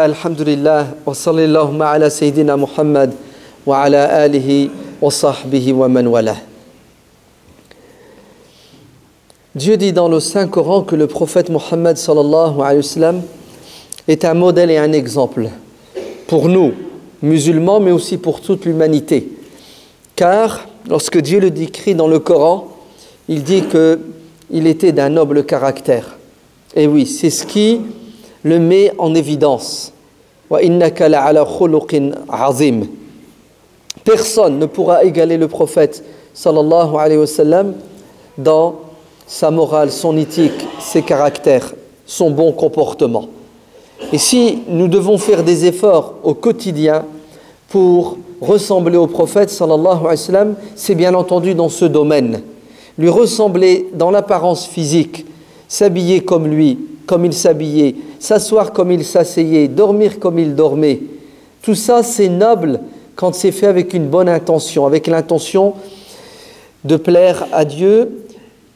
Alhamdulillah, wa sallallahu ala sayyidina Muhammad wa ala alihi wa sahbihi wa man wala. Dieu dit dans le Saint-Coran que le prophète Mohammed sallallahu alayhi wa sallam est un modèle et un exemple pour nous, musulmans, mais aussi pour toute l'humanité. Car lorsque Dieu le décrit dans le Coran, il dit qu'il était d'un noble caractère. Et oui, c'est ce qui le met en évidence. Wa innaka la'ala khuluqin azim. Personne ne pourra égaler le prophète sallallahu alayhi wa sallam dans sa morale, son éthique, ses caractères, son bon comportement. Et si nous devons faire des efforts au quotidien pour ressembler au prophète sallallahu alayhi wa sallam, c'est bien entendu dans ce domaine. Lui ressembler dans l'apparence physique, s'habiller comme lui, comme il s'habillait, s'asseoir comme il s'asseyait, dormir comme il dormait. Tout ça, c'est noble quand c'est fait avec une bonne intention, avec l'intention de plaire à Dieu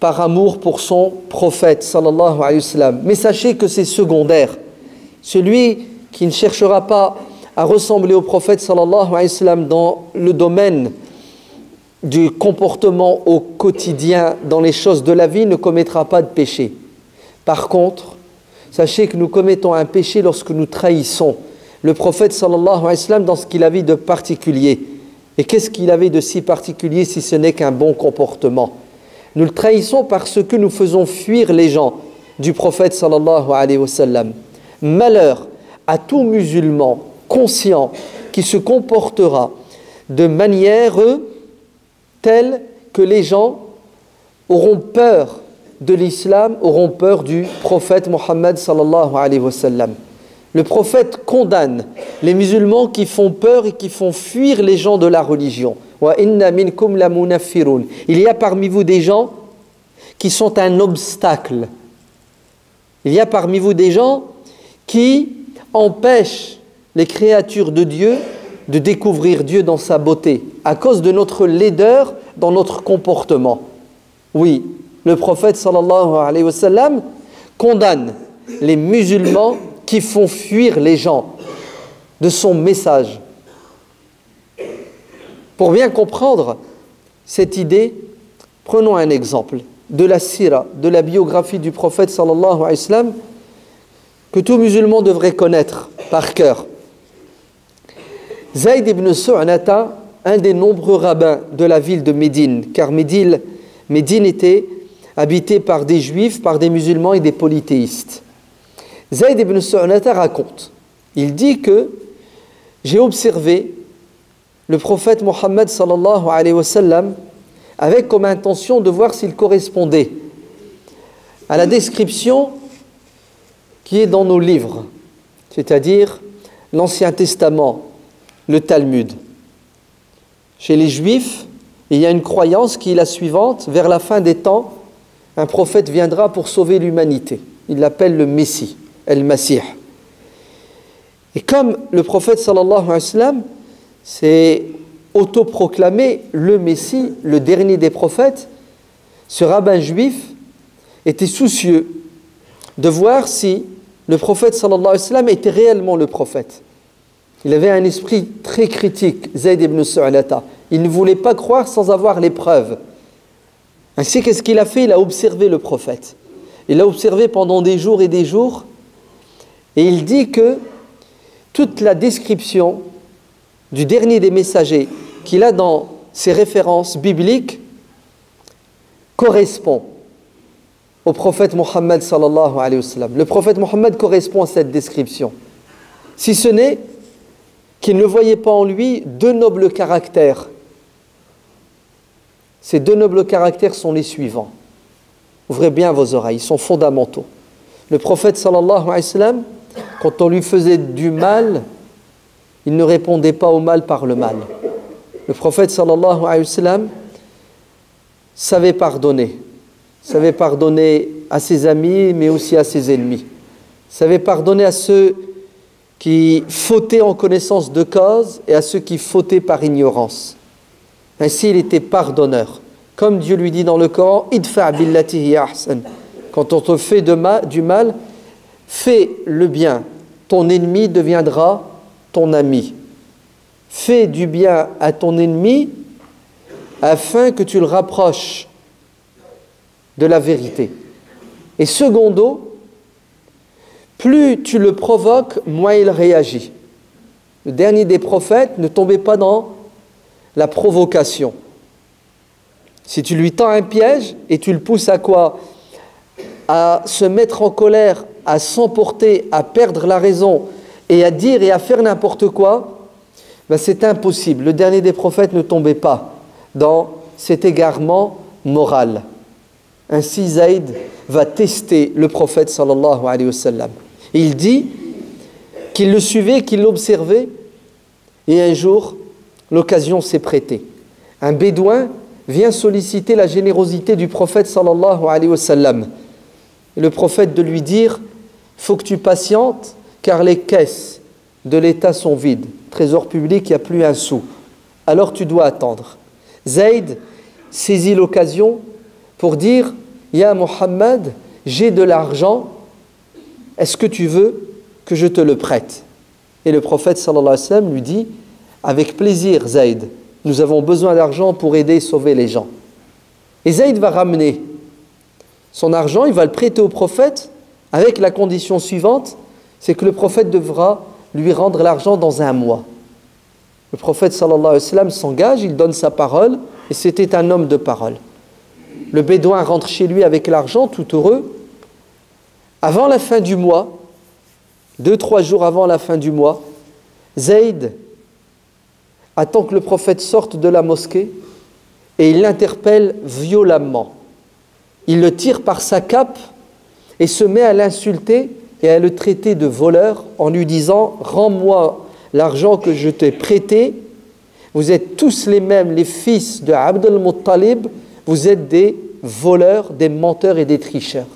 par amour pour son prophète, sallallahu alayhi wa sallam. Mais sachez que c'est secondaire. Celui qui ne cherchera pas à ressembler au prophète, sallallahu alayhi wa sallam, dans le domaine du comportement au quotidien, dans les choses de la vie, ne commettra pas de péché. Par contre, sachez que nous commettons un péché lorsque nous trahissons le prophète sallallahu alayhi wa sallam dans ce qu'il avait de particulier. Et qu'est-ce qu'il avait de si particulier si ce n'est qu'un bon comportement? Nous le trahissons parce que nous faisons fuir les gens du prophète sallallahu alayhi wa sallam. Malheur à tout musulman conscient qui se comportera de manière telle que les gens auront peur de l'islam, auront peur du prophète Mohammed sallallahu alayhi wa sallam. Le prophète condamne les musulmans qui font peur et qui font fuir les gens de la religion. Wa inna minkum la munaffirun. Il y a parmi vous des gens qui sont un obstacle. Il y a parmi vous des gens qui empêchent les créatures de Dieu de découvrir Dieu dans sa beauté à cause de notre laideur dans notre comportement. Oui, le prophète sallallahu alayhi wa sallam condamne les musulmans qui font fuir les gens de son message. Pour bien comprendre cette idée, prenons un exemple de la sira, de la biographie du prophète sallallahu alayhi wa sallam que tout musulman devrait connaître par cœur. Zayd ibn Su'nata, un des nombreux rabbins de la ville de Médine, car Médine était habité par des juifs, par des musulmans et des polythéistes. Zayd ibn Su'nata raconte, il dit que j'ai observé le prophète Mohammed sallallahu alayhi wa sallam avec comme intention de voir s'il correspondait à la description qui est dans nos livres, c'est-à-dire l'Ancien Testament, le Talmud. Chez les Juifs, il y a une croyance qui est la suivante: vers la fin des temps, un prophète viendra pour sauver l'humanité. Il l'appelle le Messie, El-Masih. Et comme le prophète sallallahu alayhi wa sallam s'est autoproclamé le Messie, le dernier des prophètes, ce rabbin juif était soucieux de voir si le prophète sallallahu alayhi wa sallam était réellement le prophète. Il avait un esprit très critique, Zayd ibn Su'nata. Il ne voulait pas croire sans avoir les preuves. Ainsi, qu'est-ce qu'il a fait? Il a observé le prophète. Il l'a observé pendant des jours, et il dit que toute la description du dernier des messagers qu'il a dans ses références bibliques correspond au prophète Mohammed sallallahu alayhi wa sallam. Le prophète Mohammed correspond à cette description. Si ce n'est qu'il ne voyait pas en lui deux nobles caractères. Ces deux nobles caractères sont les suivants. Ouvrez bien vos oreilles, ils sont fondamentaux. Le prophète sallallahu alayhi wa sallam, quand on lui faisait du mal, il ne répondait pas au mal par le mal. Le prophète sallallahu alayhi wa sallam savait pardonner à ses amis, mais aussi à ses ennemis. Savait pardonner à ceux qui fautaient en connaissance de cause et à ceux qui fautaient par ignorance. Ainsi, il était pardonneur. Comme Dieu lui dit dans le Coran, idfa' billati hiya ahsan. Quand on te fait du mal, fais le bien ton ennemi deviendra ton ami. Fais du bien à ton ennemi afin que tu le rapproches de la vérité. Et secondo, plus tu le provoques, moins il réagit. Le dernier des prophètes ne tombait pas dans la provocation. Si tu lui tends un piège et tu le pousses à quoi? À se mettre en colère, à s'emporter, à perdre la raison et à dire et à faire n'importe quoi, ben c'est impossible. Le dernier des prophètes ne tombait pas dans cet égarement moral. Ainsi, Zayd va tester le prophète sallallahu alayhi wa sallam. Il dit qu'il le suivait, qu'il l'observait, et un jour, l'occasion s'est prêtée. Un bédouin vient solliciter la générosité du prophète sallallahu alayhi wa sallam. Et le prophète de lui dire, il faut que tu patientes, car les caisses de l'État sont vides. Trésor public, il n'y a plus un sou. Alors tu dois attendre. Zayd saisit l'occasion pour dire, Ya Muhammad, j'ai de l'argent, est-ce que tu veux que je te le prête? Et le prophète sallallahu alayhi wa sallam lui dit, avec plaisir Zayd, nous avons besoin d'argent pour aider et sauver les gens. Et Zayd va ramener son argent, il va le prêter au prophète avec la condition suivante, c'est que le prophète devra lui rendre l'argent dans un mois. Le prophète sallallahu alayhi wa sallam s'engage, il donne sa parole, et c'était un homme de parole. Le bédouin rentre chez lui avec l'argent, tout heureux. Avant la fin du mois, 2-3 jours avant la fin du mois, Zayd attend que le prophète sorte de la mosquée et il l'interpelle violemment. Il le tire par sa cape et se met à l'insulter et à le traiter de voleur en lui disant « Rends-moi l'argent que je t'ai prêté, vous êtes tous les mêmes, les fils de Abd al-Muttalib, vous êtes des voleurs, des menteurs et des tricheurs. »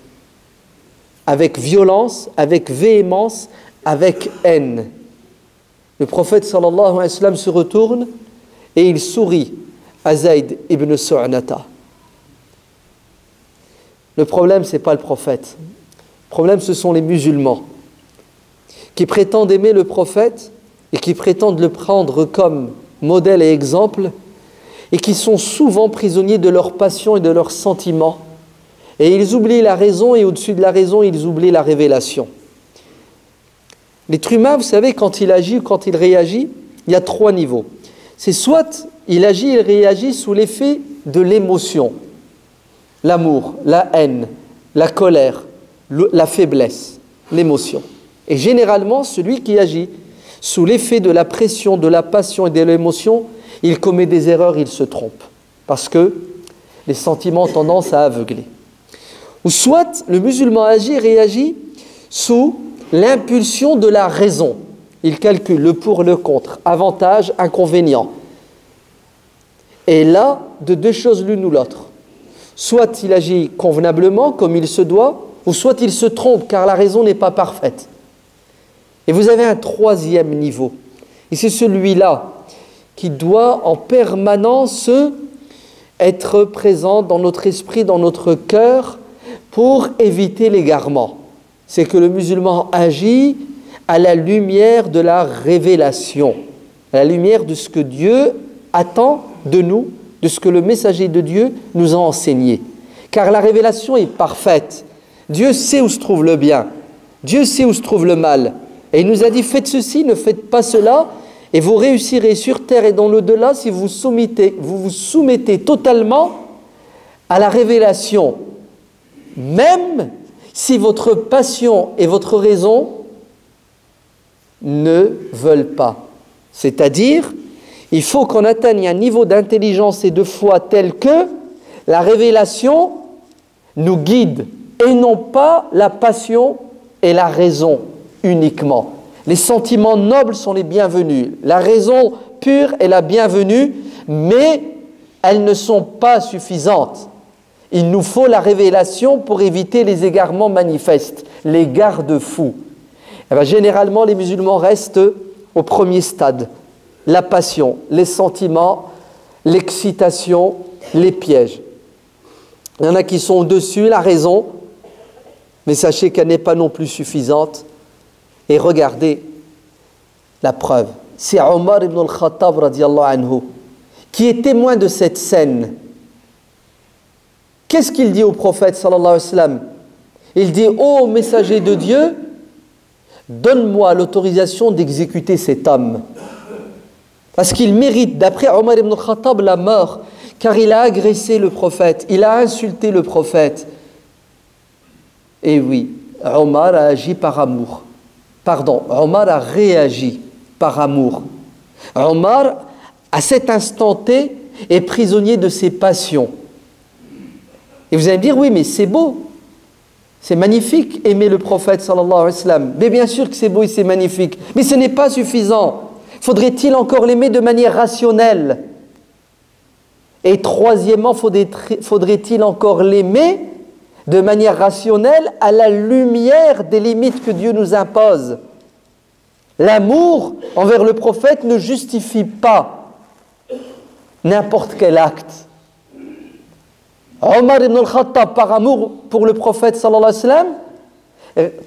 Avec violence, avec véhémence, avec haine. Le prophète sallallahu alayhi wa sallam se retourne et il sourit à Zayd ibn Su'nata. Le problème, ce n'est pas le prophète. Le problème, ce sont les musulmans qui prétendent aimer le prophète et qui prétendent le prendre comme modèle et exemple et qui sont souvent prisonniers de leurs passions et de leurs sentiments. Et ils oublient la raison et au-dessus de la raison, ils oublient la révélation. L'être humain, vous savez, quand il agit ou quand il réagit, il y a 3 niveaux. C'est soit il agit, il réagit sous l'effet de l'émotion, l'amour, la haine, la colère, la faiblesse, l'émotion. Et généralement, celui qui agit sous l'effet de la pression, de la passion et de l'émotion, il commet des erreurs, il se trompe. Parce que les sentiments ont tendance à aveugler. Ou soit le musulman agit et réagit sous l'impulsion de la raison. Il calcule le pour, le contre, avantage, inconvénient. Et là, de 2 choses l'une ou l'autre. Soit il agit convenablement, comme il se doit, ou soit il se trompe, car la raison n'est pas parfaite. Et vous avez un 3e niveau. Et c'est celui-là qui doit en permanence être présent dans notre esprit, dans notre cœur, pour éviter l'égarement. C'est que le musulman agit à la lumière de la révélation, à la lumière de ce que Dieu attend de nous, de ce que le messager de Dieu nous a enseigné. Car la révélation est parfaite. Dieu sait où se trouve le bien. Dieu sait où se trouve le mal. Et il nous a dit, faites ceci, ne faites pas cela, et vous réussirez sur terre et dans l'au-delà si vous vous soumettez totalement à la révélation. Même si votre passion et votre raison ne veulent pas. C'est-à-dire, il faut qu'on atteigne un niveau d'intelligence et de foi tel que la révélation nous guide et non pas la passion et la raison uniquement. Les sentiments nobles sont les bienvenus, la raison pure est la bienvenue, mais elles ne sont pas suffisantes. Il nous faut la révélation pour éviter les égarements manifestes, les garde-fous. Généralement, les musulmans restent au premier stade. La passion, les sentiments, l'excitation, les pièges. Il y en a qui sont au-dessus, la raison, mais sachez qu'elle n'est pas non plus suffisante. Et regardez la preuve. C'est Omar ibn al-Khattab radiallahu anhu qui est témoin de cette scène. Qu'est-ce qu'il dit au prophète sallallahu alayhi wa sallam? Il dit: ô messager de Dieu, donne-moi l'autorisation d'exécuter cet homme. Parce qu'il mérite, d'après Omar ibn al-Khattab, la mort, car il a agressé le prophète, il a insulté le prophète. Et oui, Omar a agi par amour. Pardon, Omar a réagi par amour. Omar, à cet instant T, est prisonnier de ses passions. Et vous allez me dire: oui, mais c'est beau, c'est magnifique, aimer le prophète sallallahu alayhi wa sallam. Mais bien sûr que c'est beau et c'est magnifique, mais ce n'est pas suffisant. Faudrait-il encore l'aimer de manière rationnelle? Et troisièmement, faudrait-il encore l'aimer de manière rationnelle à la lumière des limites que Dieu nous impose? L'amour envers le prophète ne justifie pas n'importe quel acte. Omar ibn al-Khattab, par amour pour le prophète sallallahu alayhi wa sallam,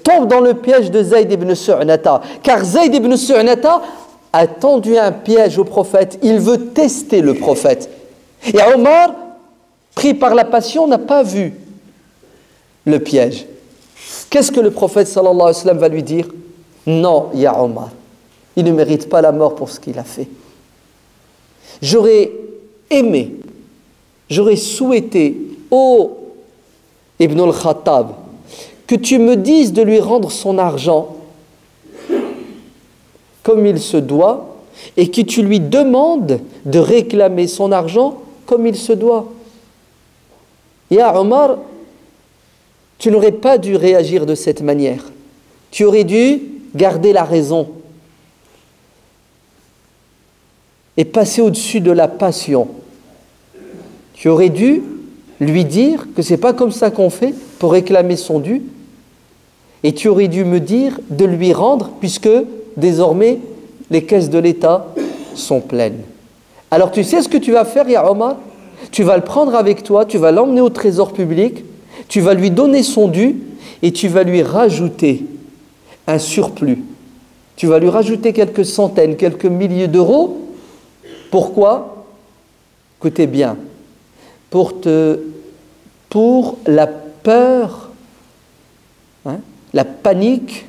tombe dans le piège de Zayd ibn Su'nata. Car Zayd ibn Su'nata a tendu un piège au prophète. Il veut tester le prophète. Et Omar, pris par la passion, n'a pas vu le piège. Qu'est-ce que le prophète sallallahu alayhi wa sallam va lui dire? Non, ya Omar, il ne mérite pas la mort pour ce qu'il a fait. J'aurais aimé, j'aurais souhaité, ô Ibn al-Khattab, que tu me dises de lui rendre son argent comme il se doit et que tu lui demandes de réclamer son argent comme il se doit. Ya Omar, tu n'aurais pas dû réagir de cette manière. Tu aurais dû garder la raison et passer au-dessus de la passion. Tu aurais dû lui dire que ce n'est pas comme ça qu'on fait pour réclamer son dû, et tu aurais dû me dire de lui rendre, puisque désormais les caisses de l'État sont pleines. Alors tu sais ce que tu vas faire, ya Omar? Tu vas le prendre avec toi, tu vas l'emmener au trésor public, tu vas lui donner son dû et tu vas lui rajouter un surplus. Tu vas lui rajouter quelques centaines, quelques milliers d'euros. Pourquoi? Écoutez bien, pour la peur, la panique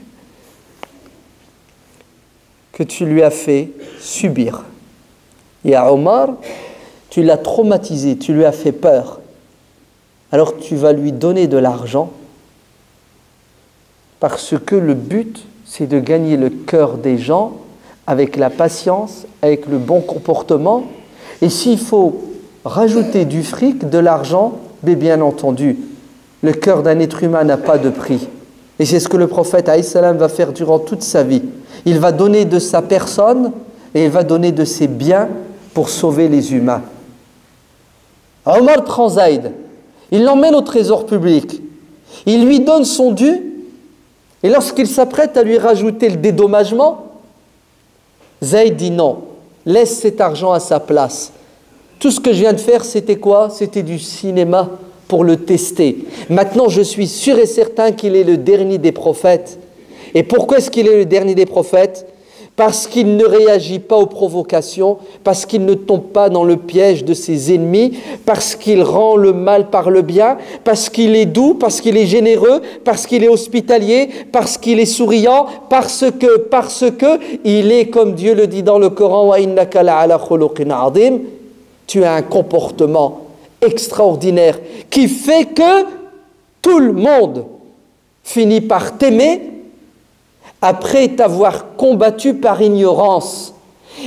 que tu lui as fait subir. Et à Omar, tu l'as traumatisé, tu lui as fait peur. Alors tu vas lui donner de l'argent parce que le but, c'est de gagner le cœur des gens avec la patience, avec le bon comportement. Et s'il faut rajouter du fric, de l'argent, mais bien entendu, le cœur d'un être humain n'a pas de prix. Et c'est ce que le prophète alayhi salam va faire durant toute sa vie. Il va donner de sa personne et il va donner de ses biens pour sauver les humains. Omar prend Zayd, il l'emmène au trésor public, il lui donne son dû, et lorsqu'il s'apprête à lui rajouter le dédommagement, Zayd dit non, laisse cet argent à sa place. Tout ce que je viens de faire, c'était quoi? C'était du cinéma pour le tester. Maintenant, je suis sûr et certain qu'il est le dernier des prophètes. Et pourquoi est-ce qu'il est le dernier des prophètes? Parce qu'il ne réagit pas aux provocations, parce qu'il ne tombe pas dans le piège de ses ennemis, parce qu'il rend le mal par le bien, parce qu'il est doux, parce qu'il est généreux, parce qu'il est hospitalier, parce qu'il est souriant, parce que il est, comme Dieu le dit dans le Coran, wa innaka la'ala khuluqin 'azim, tu as un comportement extraordinaire qui fait que tout le monde finit par t'aimer après t'avoir combattu par ignorance.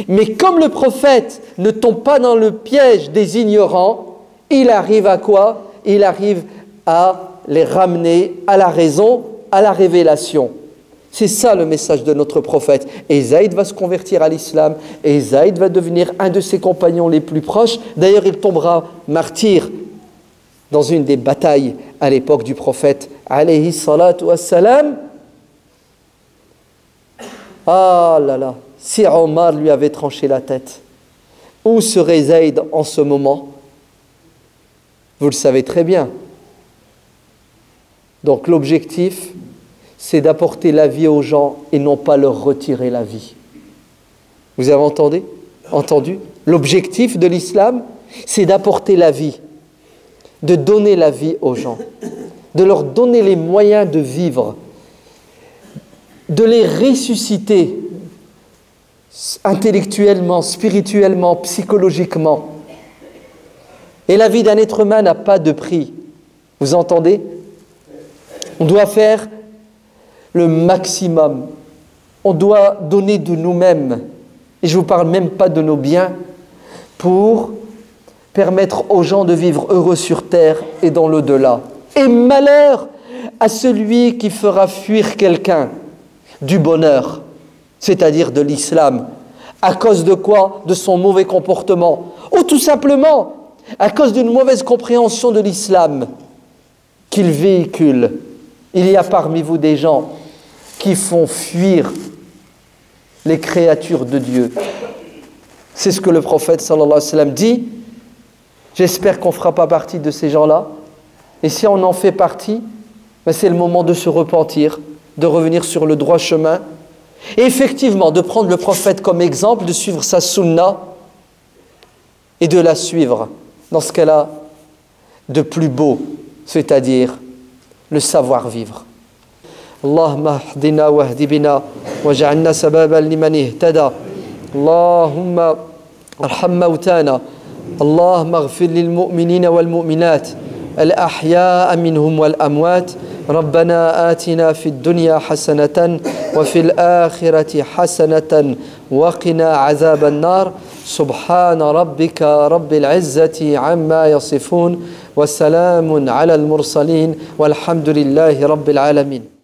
Mais comme le prophète ne tombe pas dans le piège des ignorants, il arrive à quoi? Il arrive à les ramener à la raison, à la révélation. C'est ça le message de notre prophète. Et Zayd va se convertir à l'islam, et Zayd va devenir un de ses compagnons les plus proches. D'ailleurs, il tombera martyr dans une des batailles à l'époque du prophète, alayhi salatu wassalam. Ah là là, si Omar lui avait tranché la tête, où serait Zayd en ce moment? Vous le savez très bien. Donc l'objectif, c'est d'apporter la vie aux gens et non pas leur retirer la vie. Vous avez entendu? L'objectif de l'islam, c'est d'apporter la vie, de donner la vie aux gens, de leur donner les moyens de vivre, de les ressusciter intellectuellement, spirituellement, psychologiquement. Et la vie d'un être humain n'a pas de prix. Vous entendez? On doit faire le maximum. On doit donner de nous-mêmes. Et je ne vous parle même pas de nos biens pour permettre aux gens de vivre heureux sur terre et dans l'au-delà. Et malheur à celui qui fera fuir quelqu'un du bonheur, c'est-à-dire de l'islam. À cause de quoi? De son mauvais comportement. Ou tout simplement à cause d'une mauvaise compréhension de l'islam qu'il véhicule. Il y a parmi vous des gens qui font fuir les créatures de Dieu. C'est ce que le prophète sallallahu alayhi wa sallam dit. J'espère qu'on ne fera pas partie de ces gens-là. Et si on en fait partie, ben c'est le moment de se repentir, de revenir sur le droit chemin. Et effectivement, de prendre le prophète comme exemple, de suivre sa sunna et de la suivre dans ce qu'elle a de plus beau, c'est-à-dire le savoir-vivre. Allahumma hdina wa hdi bina waj'alna sababan liman ihtada. Allahumma arham mawtana. Allahumma ighfir lil mu'minina wal mu'minat al-ahya'a minhum wal amwat. ربنا آتنا في الدنيا حسنة وفي الآخرة حسنة وقنا عذاب النار سبحان ربك رب العزة عما يصفون وسلام على المرسلين والحمد لله رب العالمين.